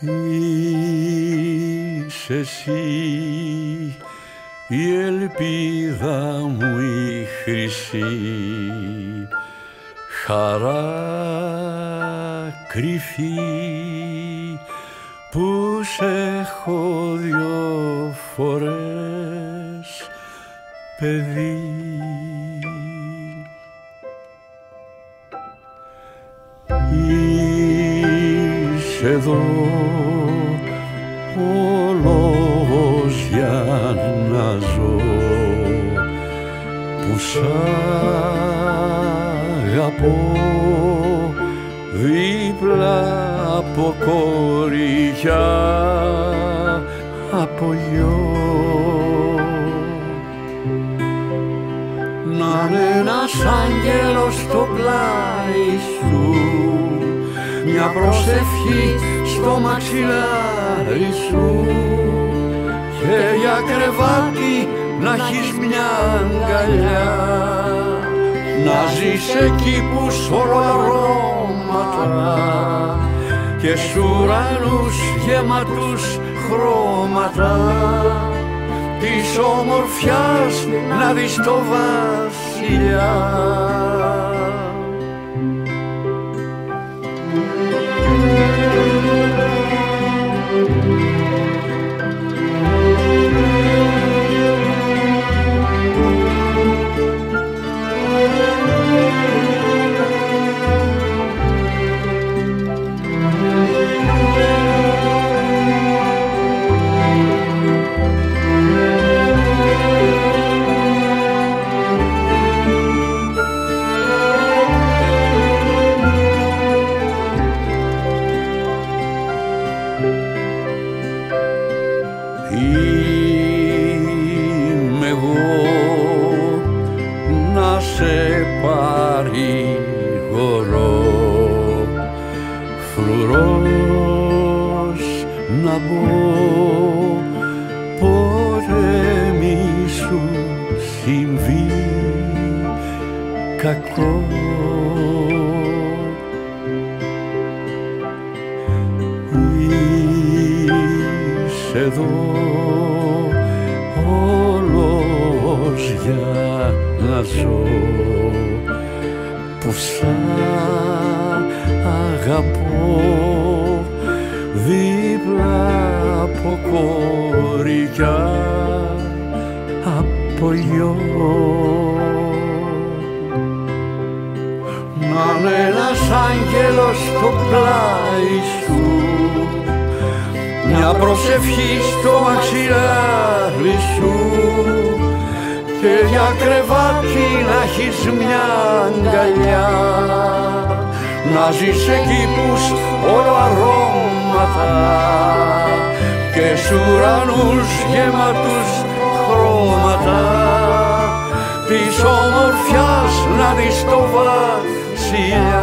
Είσαι εσύ η ελπίδα μου η χρυσή, χαρά κρυφή που σ' έχω δυο φορές παιδί. Είσαι εδώ ο λόγος για να ζω, που σ' αγαπώ δίπλα από κοριά, από γιο. Να'ναι ένας άγγελος στο πλάι σου, μια προσευχή στο μαξιλάρι σου, και για κρεβάτι να έχεις μια αγκαλιά, να ζεις εκεί που σ' όλο αρώματα και σ' ουρανούς γεματούς χρώματα της ομορφιάς να δεις το βασιλιά. Είμαι εγώ να σε παρηγορώ, φρουρός να μπω, ποτέ μη σου συμβεί κακό. Είσαι εδώ όλος για να ζω, που σ' αγαπώ δίπλα από κοριά, από γιο. Να'ναι ένας άγγελος στο πλάι σου, μια προσευχή στο μαξιλάρι σου, και για κρεβάτι να έχεις μια αγκαλιά, να ζεις εκεί που σ' όλο αρώματα και σ' ουρανούς γεματούς χρώματα της ομορφιάς να δεις το βασιλιά.